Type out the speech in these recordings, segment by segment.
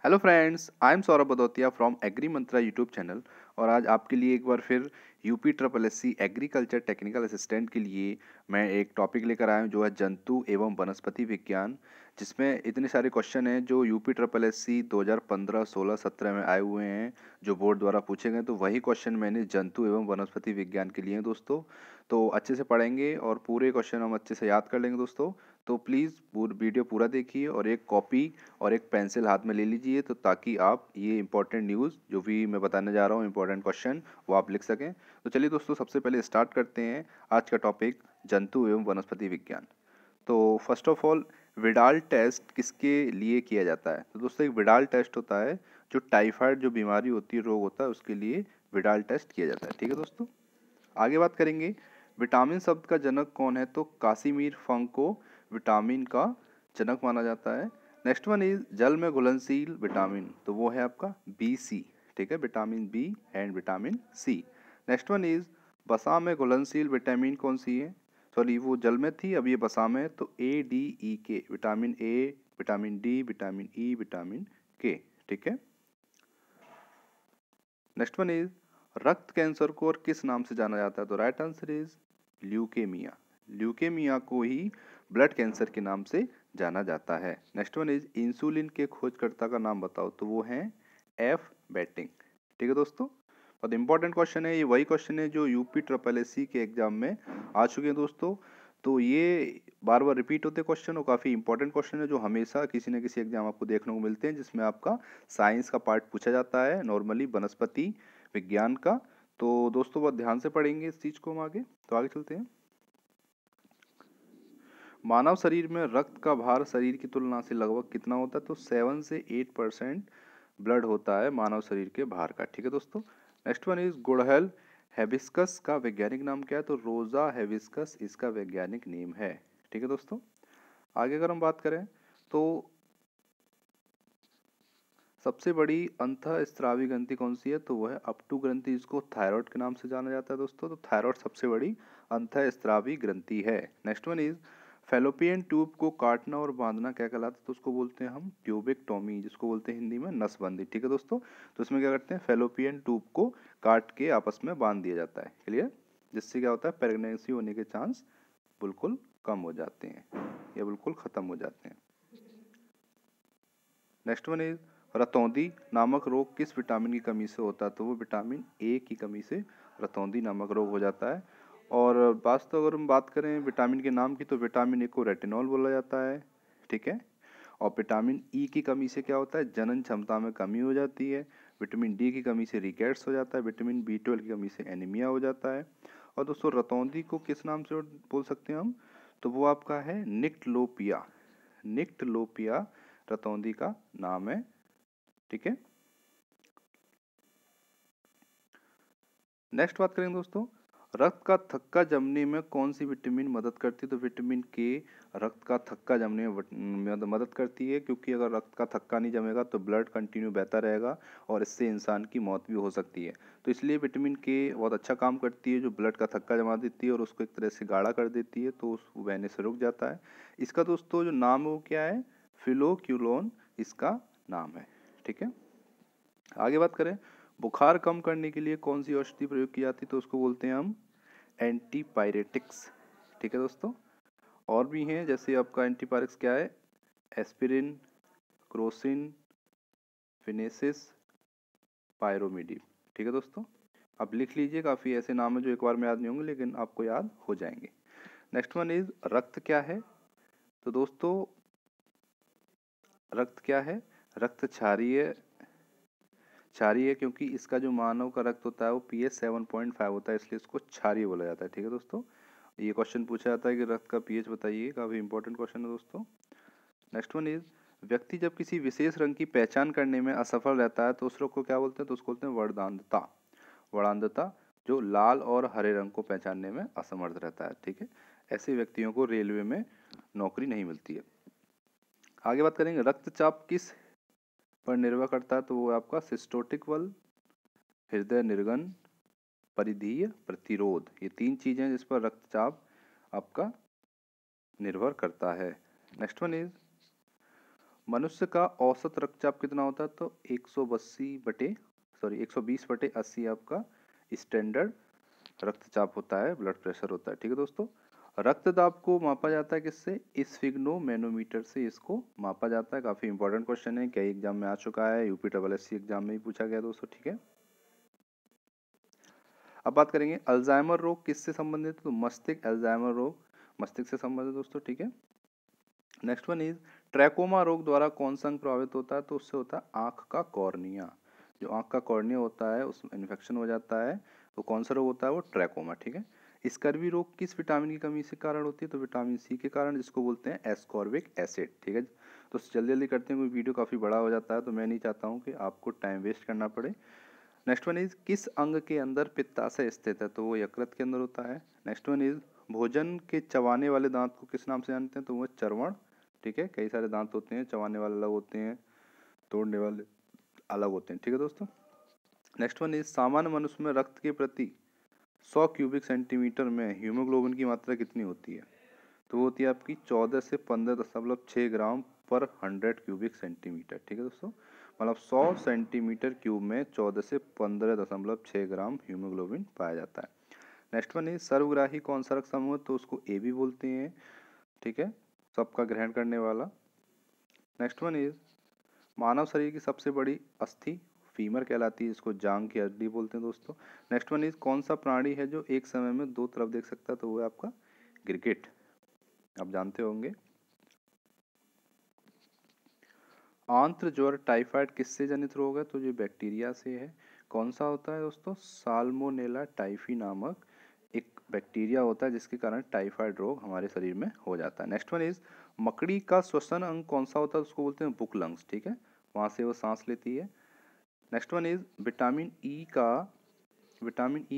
Hello friends, I am Saurabh Badautiya from Agri Mantra YouTube channel. और आज आपके लिए एक बार फिर UP triple S C agriculture technical assistant के लिए मैं एक टॉपिक लेकर आया हूँ जो है जंतु एवं वनस्पति विज्ञान, जिसमें इतने सारे क्वेश्चन हैं जो यूपी ट्रिपल एस सी 2015, 16, 17 में आए हुए हैं, जो बोर्ड द्वारा पूछे गए। तो वही क्वेश्चन मैंने जंतु एवं वनस्पति विज्ञान के लिए हैं दोस्तों। तो अच्छे से पढ़ेंगे और पूरे क्वेश्चन हम अच्छे से याद कर लेंगे दोस्तों। तो प्लीज़ वीडियो पूरा देखिए और एक कॉपी और एक पेंसिल हाथ में ले लीजिए, तो ताकि आप ये इंपॉर्टेंट न्यूज़ जो भी मैं बताने जा रहा हूँ, इंपॉर्टेंट क्वेश्चन, वो आप लिख सकें। तो चलिए दोस्तों, सबसे पहले स्टार्ट करते हैं आज का टॉपिक जंतु एवं वनस्पति विज्ञान। तो first of all, Widal test किसके लिए किया जाता है? तो दोस्तों, एक विडाल टेस्ट होता है जो टाइफाइड जो बीमारी होती है, रोग होता है, उसके लिए विडाल टेस्ट किया जाता है। ठीक है दोस्तों, आगे बात करेंगे। विटामिन शब्द का जनक कौन है? तो कासिमिर फंक को विटामिन का जनक माना जाता है। नेक्स्ट वन इज जल में घुलनशील विटामिन, तो वो है आपका बी सी। ठीक है, vitamin B and vitamin C. Next one is वसा में घुलनशील विटामिन कौन सी है? सॉरी, वो जल में थी, अब ये वसा में है, तो ए डी ई के, vitamin A, vitamin D, vitamin E, vitamin के। ठीक है, नेक्स्ट वन इज रक्त कैंसर को और किस नाम से जाना जाता है? तो right answer is leukaemia. Leukaemia को ही ब्लड कैंसर के नाम से जाना जाता है। नेक्स्ट वन इज इंसुलिन के खोजकर्ता का नाम बताओ, तो वो है एफ बेटिंग। ठीक है दोस्तों, बहुत इंपॉर्टेंट क्वेश्चन है, ये वही क्वेश्चन है जो यूपी ट्रिपल एस सी के एग्जाम में आ चुके हैं दोस्तों। तो ये बार बार रिपीट होते क्वेश्चन और काफ़ी इंपॉर्टेंट क्वेश्चन है जो हमेशा किसी न किसी एग्जाम आपको देखने को मिलते हैं, जिसमें आपका साइंस का पार्ट पूछा जाता है, नॉर्मली वनस्पति विज्ञान का। तो दोस्तों, बहुत ध्यान से पढ़ेंगे इस चीज़ को हम आगे। तो आगे चलते हैं। मानव शरीर में रक्त का भार शरीर की तुलना से लगभग कितना होता है? तो 7 से 8% ब्लड होता है मानव शरीर के भार का। ठीक है दोस्तों, नेक्स्ट वन इज गुड़हल हेबिस्कस का वैज्ञानिक नाम क्या है? तो रोजा हेबिस्कस इसका वैज्ञानिक नेम है। ठीक है दोस्तों, आगे अगर हम बात करें तो सबसे बड़ी अंतःस्रावी ग्रंथि कौन सी है? तो वो है अपटू ग्रंथि, जिसको थायराइड के नाम से जाना जाता है दोस्तों। तो थायराइड सबसे बड़ी अंतःस्रावी ग्रंथि है। Next one is fallopian tube को काटना और बांधना क्या कहलाता है? तो उसको बोलते हैं हम ट्यूबेक्टोमी, जिसको बोलते हैं हिंदी में नसबंदी। ठीक है दोस्तों, तो इसमें क्या करते हैं, फेलोपियन ट्यूब को काट के आपस में बांध दिया जाता है। क्लियर? जिससे क्या होता है, प्रेगनेंसी होने के चांस बिल्कुल कम हो जाते हैं या बिल्कुल खत्म हो जाते हैं। नेक्स्ट वन इज रतौंधी नामक रोग किस विटामिन की कमी से होता है? तो वो विटामिन ए की कमी से रतौंधी नामक रोग हो जाता है। और वास्तव अगर हम बात करें विटामिन के नाम की, तो विटामिन ए को रेटिनॉल बोला जाता है। ठीक है, और विटामिन ई की कमी से क्या होता है, जनन क्षमता में कमी हो जाती है। विटामिन डी की कमी से रिकेट्स हो जाता है। विटामिन बी 12 की कमी से एनीमिया हो जाता है। और दोस्तों, रतौंधी को किस नाम से बोल सकते हैं हम? तो वो आपका है निक्टलोपिया। निक्टलोपिया रतौंधी का नाम है। ठीक है, नेक्स्ट बात करेंगे दोस्तों, रक्त का थक्का जमने में कौन सी विटामिन मदद करती है? तो विटामिन के रक्त का थक्का जमने में मदद करती है, क्योंकि अगर रक्त का थक्का नहीं जमेगा तो ब्लड कंटिन्यू बहता रहेगा और इससे इंसान की मौत भी हो सकती है। तो इसलिए विटामिन के बहुत अच्छा काम करती है, जो ब्लड का थक्का जमा देती है और उसको एक तरह से गाढ़ा कर देती है, तो उस बहने से रुक जाता है। इसका दोस्तों जो नाम है वो क्या है? फिलोक्यूलोन इसका नाम है। ठीक है, आगे बात करें, बुखार कम करने के लिए कौन सी औषधि प्रयोग की जाती है? तो उसको बोलते हैं हम एंटीपायरेटिक्स। ठीक है दोस्तों, और भी हैं, जैसे आपका एंटीपायरेटिक्स क्या है, एस्पिरिन, क्रोसिन, फिनेसिस, पायरोमिडी। ठीक है दोस्तों, आप लिख लीजिए, काफ़ी ऐसे नाम है जो एक बार में याद नहीं होंगे, लेकिन आपको याद हो जाएंगे। नेक्स्ट वन इज रक्त क्या है? तो दोस्तों, रक्त क्या है? रक्त क्षारीय क्षारीय, क्योंकि इसका जो मानव का रक्त होता है वो pH 7.5 होता है, इसलिए इसको क्षारीय बोला जाता है। ठीक है दोस्तों, ये क्वेश्चन पूछा जाता है कि रक्त का pH बताइए, काफ़ी इंपॉर्टेंट क्वेश्चन है दोस्तों। नेक्स्ट वन इज व्यक्ति जब किसी विशेष रंग की पहचान करने में असफल रहता है तो उस रोग को क्या बोलते हैं? तो उसको बोलते हैं वर्णांधता। वर्णांधता, जो लाल और हरे रंग को पहचानने में असमर्थ रहता है। ठीक है, ऐसे व्यक्तियों को रेलवे में नौकरी नहीं मिलती है। आगे बात करेंगे, रक्तचाप किस पर निर्भर करता है? तो वो आपका सिस्टोटिक बल, हृदय निर्गन, परिधीय प्रतिरोध, ये 3 चीजें जिस पर रक्तचाप आपका निर्भर करता है। नेक्स्ट वन इज मनुष्य का औसत रक्तचाप कितना होता है? तो 120/80 आपका स्टैंडर्ड रक्तचाप होता है, ब्लड प्रेशर होता है। ठीक है दोस्तों। रक्तदाब को मापा जाता है किससे? स्फिग्नोमेनोमीटर से इसको मापा जाता है। काफी इंपॉर्टेंट क्वेश्चन है, कई एग्जाम में आ चुका है, UP triple S C exam में भी पूछा गया दोस्तों। ठीक है। अब बात करेंगे अल्जाइमर रोग किससे संबंधित है? तो मस्तिष्क, अल्जाइमर रोग मस्तिष्क से संबंधित दोस्तों। ठीक है। नेक्स्ट वन इज ट्रैकोमा रोग द्वारा कौन सा अंग प्रभावित होता है? तो उससे होता है आंख का कॉर्निया। जो आंख का कॉर्निया होता है उसमें इन्फेक्शन हो जाता है, तो कौन सा रोग होता है? वो ट्रैकोमा। ठीक है। स्कर्वी रोग किस विटामिन की कमी से कारण होती है? तो विटामिन सी के कारण, जिसको बोलते हैं एस्कॉर्बिक एसिड। ठीक है। तो जल्दी जल्दी करते हैं, कोई वीडियो काफ़ी बड़ा हो जाता है, तो मैं नहीं चाहता हूँ कि आपको टाइम वेस्ट करना पड़े। नेक्स्ट वन इज किस अंग के अंदर पित्ताशय स्थित है? तो वो यकृत के अंदर होता है। नेक्स्ट वन इज भोजन के चबाने वाले दांत को किस नाम से जानते हैं? तो वो चर्वण। ठीक है। कई सारे दांत होते हैं, चबाने वाले अलग होते हैं, तोड़ने वाले अलग होते हैं। ठीक है दोस्तों। नेक्स्ट वन इज सामान्य मनुष्य में रक्त के प्रति 100 क्यूबिक सेंटीमीटर में हीमोग्लोबिन की मात्रा कितनी होती है? तो वो होती है आपकी 14 से 15.6 ग्राम पर 100 क्यूबिक सेंटीमीटर। ठीक है दोस्तों। मतलब 100 सेंटीमीटर क्यूब में 14 से 15.6 ग्राम हीमोग्लोबिन पाया जाता है। नेक्स्ट वन इज सर्वग्राही कौन सा रक्त समूह है? तो उसको ए बी बोलते हैं। ठीक है। सबका ग्रहण करने वाला। नेक्स्ट वन इज मानव शरीर की सबसे बड़ी अस्थि फीमर कहलाती है, इसको जांग की हड्डी बोलते हैं दोस्तों। नेक्स्ट वन इज कौन सा प्राणी है जो एक समय में दो तरफ देख सकता है? तो वो है आपका गिरगिट। आप जानते होंगे। आंत्र ज्वर टाइफाइड किससे जनित रोग है? तो ये बैक्टीरिया से है। कौन सा होता है दोस्तों? साल्मोनेला टाइफी नामक एक बैक्टीरिया होता है, जिसके कारण टाइफाइड रोग हमारे शरीर में हो जाता है। नेक्स्ट वन इज मकड़ी का श्वसन अंग कौन सा होता है? उसको बोलते हैं बुक लंग्स। ठीक है। वहां से वो सांस लेती है। Next one is vitamin E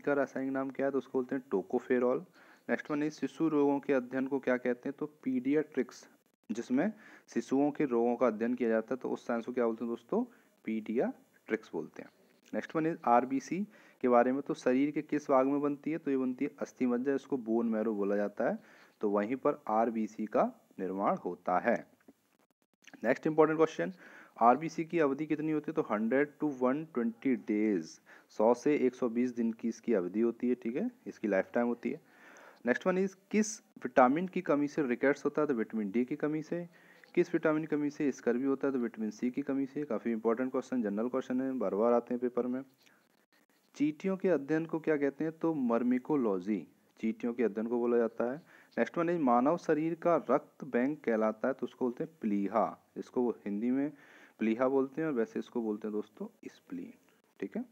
का रासायनिक नाम क्या है? तो उसको बोलते हैं टोकोफेरॉल। नेक्स्ट वन इज शिशु रोगों के अध्ययन को क्या कहते हैं? तो पीडियाट्रिक्स। जिसमें शिशुओं के रोगों का अध्ययन किया जाता है, तो उस साइंस को क्या बोलते हैं दोस्तों? पीडियाट्रिक्स बोलते हैं। नेक्स्ट वन इज आरबीसी के बारे में। तो शरीर के किस भाग में बनती है? तो ये बनती है अस्थि मज्जा, इसको बोन मैरो बोला जाता है। तो वहीं पर आरबीसी का निर्माण होता है। नेक्स्ट इंपॉर्टेंट क्वेश्चन, आरबीसी की अवधि कितनी होती है? तो 100 to 120 डेज, 100 से 120 दिन की इसकी अवधि होती है। ठीक है। इसकी लाइफ टाइम होती है। नेक्स्ट वन इज किस विटामिन की कमी से रिकेट्स होता है? तो विटामिन डी की कमी से। किस विटामिन की कमी से स्कर्वी होता है? तो विटामिन सी की कमी से। काफी इंपॉर्टेंट क्वेश्चन, जनरल क्वेश्चन है, बार बार आते हैं पेपर में। चींटियों के अध्ययन को क्या कहते हैं? तो मर्मिकोलॉजी, चींटियों के अध्ययन को बोला जाता है। नेक्स्ट वन इज मानव शरीर का रक्त बैंक कहलाता है, तो उसको बोलते हैं प्लीहा। इसको हिंदी में प्लीहा बोलते हैं, और वैसे इसको बोलते हैं दोस्तों स्प्लीन। ठीक है।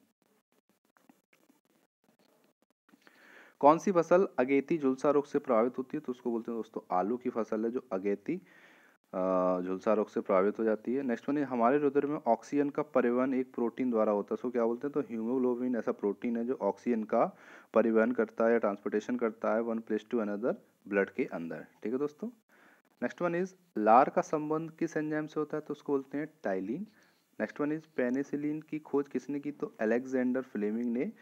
कौन सी फसल अगेती झुलसा रोग से प्रभावित होती है? तो उसको बोलते हैं दोस्तों आलू की फसल है जो अगेती झुलसा रोग से प्रभावित हो जाती है। नेक्स्ट वन है हमारे रुधिर में ऑक्सीजन का परिवहन एक प्रोटीन द्वारा होता है, उसको क्या बोलते हैं? तो हीमोग्लोबिन ऐसा प्रोटीन है जो ऑक्सीजन का परिवहन करता है या ट्रांसपोर्टेशन करता है one place to another blood के अंदर। ठीक है दोस्तों। नेक्स्ट वन इज लार का संबंध किस एंजाइम से होता है? तो उसको बोलते हैं ptyalin. Next one is penicillin की खोज किसने की? तो अलेक्जेंडर फ्लेमिंग ने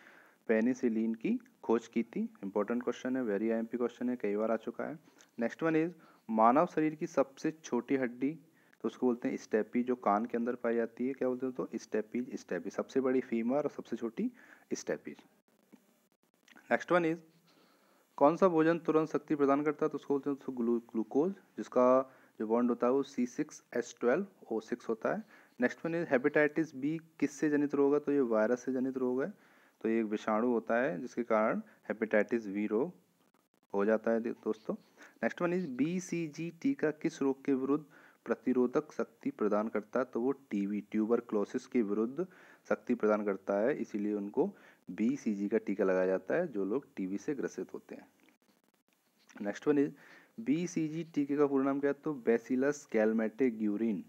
पेनिसिलिन की खोज की थी। इंपॉर्टेंट क्वेश्चन है, वेरी आईएमपी क्वेश्चन है, कई बार आ चुका है। नेक्स्ट वन इज मानव शरीर की सबसे छोटी हड्डी, तो उसको बोलते हैं स्टेपी, जो कान के अंदर पाई जाती है, क्या बोलते हैं? तो स्टेपीज सबसे बड़ी फीमर और सबसे छोटी स्टेपीज। नेक्स्ट वन इज कौन सा भोजन तुरंत शक्ति प्रदान करता है? तो उसको बोलते हैं ग्लूकोज, जिसका जो बॉन्ड होता है वो C6H12O6 होता है। Next one is hepatitis B किससे जनित रोग है? तो ये वायरस से जनित रोग है। तो ये एक विषाणु होता है जिसके कारण हेपेटाइटिस बी रोग हो जाता है दोस्तों। नेक्स्ट वन इज BCG टीका किस रोग के विरुद्ध प्रतिरोधक शक्ति प्रदान करता है? तो वो टीबी, ट्यूबरक्लोसिस के विरुद्ध शक्ति प्रदान करता है, इसीलिए उनको BCG का टीका लगाया जाता है जो लोग टीबी से ग्रसित होते हैं। नेक्स्ट वन इज BCG टीके का पूरा नाम क्या है? तो बैसिलस कैलमेटे ग्यूरिन।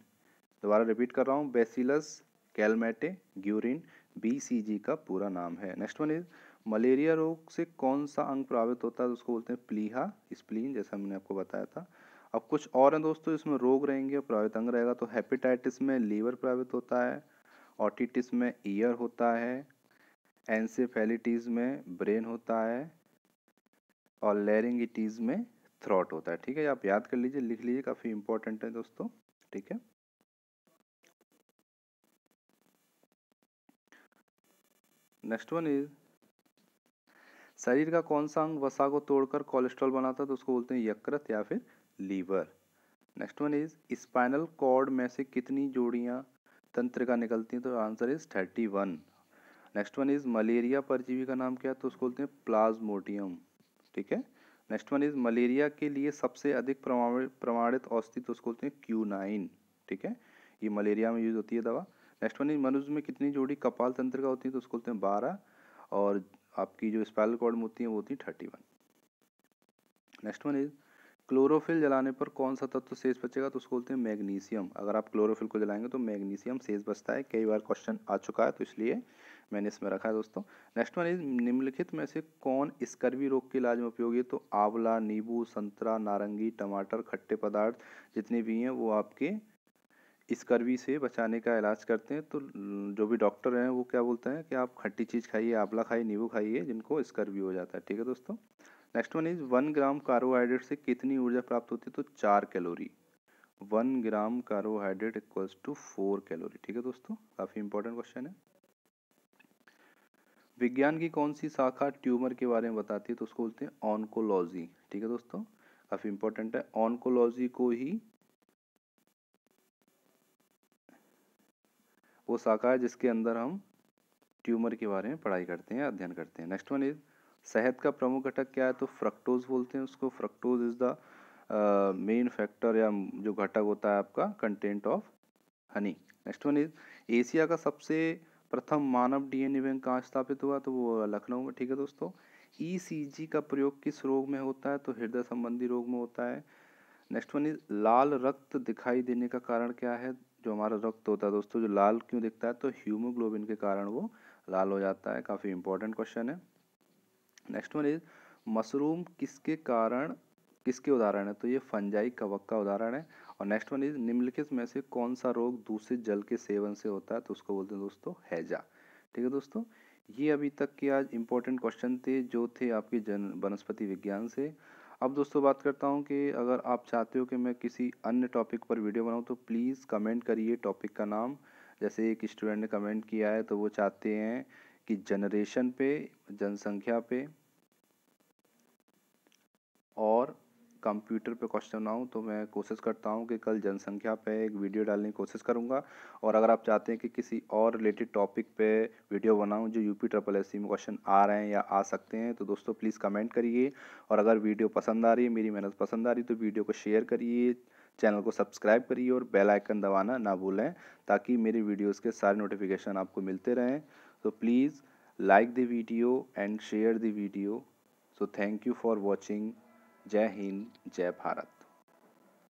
दोबारा रिपीट कर रहा हूँ, बैसिलस कैलमेटे ग्यूरिन BCG का पूरा नाम है। नेक्स्ट वन इज मलेरिया रोग से कौन सा अंग प्रभावित होता है? तो उसको बोलते हैं प्लीहा, स्प्लीन, जैसा मैंने आपको बताया था। अब कुछ और हैं दोस्तों, इसमें रोग रहेंगे और प्रभावित अंग रहेगा। तो हेपेटाइटिस में लीवर प्रभावित होता है, ऑटिटिस में ईयर होता है, एंसेफेलिटीज में ब्रेन होता है, और लैरिंगिटीज में थ्रोट होता है। ठीक है। आप याद कर लीजिए, लिख लीजिए, काफ़ी इंपॉर्टेंट है दोस्तों। ठीक है। नेक्स्ट वन इज शरीर का कौन सा अंग वसा को तोड़कर कोलेस्ट्रॉल बनाता है, तो उसको बोलते हैं यकृत या फिर liver. Next one is spinal cord में से कितनी जोड़ियां तंत्रिका निकलती हैं, तो answer is 31। Next one is malaria परजीवी का नाम क्या है, तो उसको बोलते हैं प्लाज्मोडियम। ठीक है। नेक्स्ट वन इज मलेरिया के लिए सबसे अधिक प्रमाणित औषधि, तो उसको बोलते हैं क्यूनाइन। ठीक है, ये मलेरिया में यूज होती है दवा। नेक्स्ट वन इज मनुष्य में कितनी जोड़ी कपाल तंत्रिका होती है, तो उसको बोलते हैं 12, और आपकी जो स्पाइनल कॉर्ड में होती है वो होती है 31। नेक्स्ट वन इज क्लोरोफिल जलाने पर कौन सा तत्व शेष बचेगा, तो उसको बोलते हैं मैग्नीशियम। अगर आप क्लोरोफिल को जलाएंगे तो मैग्नीशियम शेष बचता है, कई बार क्वेश्चन आ चुका है तो इसलिए मैंने इसमें रखा है दोस्तों। नेक्स्ट वन इज निम्नलिखित में से कौन स्कर्वी रोग के इलाज में उपयोगी है, तो आंवला, नींबू, संतरा, नारंगी, टमाटर, खट्टे पदार्थ जितने भी हैं वो आपके स्कर्वी से बचाने का इलाज करते हैं। तो जो भी डॉक्टर हैं वो क्या बोलते हैं कि आप खट्टी चीज़ खाइए, आंवला खाइए, नींबू खाइए, जिनको स्कर्वी हो जाता है। ठीक है दोस्तों। Next one is 1 gram carbohydrate से कितनी ऊर्जा प्राप्त होती है, तो 4 calorie. 1 gram carbohydrate equals to 4 calorie. ठीक है दोस्तों, काफ़ी इंपॉर्टेंट क्वेश्चन है। विज्ञान की कौन सी शाखा ट्यूमर के बारे में बताती है, तो उसको बोलते हैं ऑन्कोलॉजी। ठीक है दोस्तों, काफ़ी इंपॉर्टेंट है। ऑन्कोलॉजी को ही वो शाखा है जिसके अंदर हम ट्यूमर के बारे में पढ़ाई करते हैं, अध्ययन करते हैं। नेक्स्ट वन इज शहद का प्रमुख घटक क्या है, तो फ्रक्टोज बोलते हैं उसको। Fructose is the main factor या जो घटक होता है आपका content of honey. Next one is Asia का सबसे प्रथम मानव डीएनए बैंक कहाँ स्थापित हुआ, तो वो लखनऊ में। ठीक है दोस्तों। ईसीजी का प्रयोग किस रोग में होता है, तो हृदय संबंधी रोग में होता है। नेक्स्ट वन इज लाल रक्त दिखाई देने का कारण क्या है, जो हमारा रक्त होता है दोस्तों जो लाल क्यों दिखता है, तो हीमोग्लोबिन के कारण वो लाल हो जाता है। काफ़ी इंपॉर्टेंट क्वेश्चन है। नेक्स्ट वन इज मशरूम किसके उदाहरण है, तो ये फंजाई कवक का उदाहरण है। और नेक्स्ट वन इज निम्नलिखित में से कौन सा रोग दूषित जल के सेवन से होता है, तो उसको बोलते हैं दोस्तों हैजा। ठीक है दोस्तों, ये अभी तक के आज इंपॉर्टेंट क्वेश्चन थे जो थे आपके वनस्पति विज्ञान से। अब दोस्तों बात करता हूँ कि अगर आप चाहते हो कि मैं किसी अन्य टॉपिक पर वीडियो बनाऊँ तो प्लीज़ कमेंट करिए टॉपिक का नाम। जैसे एक स्टूडेंट ने कमेंट किया है तो वो चाहते हैं कि जनरेशन पे, जनसंख्या पे और कंप्यूटर पे क्वेश्चन बनाऊँ, तो मैं कोशिश करता हूँ कि कल जनसंख्या पे एक वीडियो डालने की कोशिश करूँगा। और अगर आप चाहते हैं कि किसी और रिलेटेड टॉपिक पे वीडियो बनाऊँ जो यूपी SSSC में क्वेश्चन आ रहे हैं या आ सकते हैं, तो दोस्तों प्लीज़ कमेंट करिए। और अगर वीडियो पसंद आ रही है, मेरी मेहनत पसंद आ रही है, तो वीडियो को शेयर करिए, चैनल को सब्सक्राइब करिए और बेल आइकन दबाना ना भूलें, ताकि मेरी वीडियोज़ के सारे नोटिफिकेशन आपको मिलते रहें। तो please like the video and share the video. So thank you for watching. जय हिंद, जय भारत।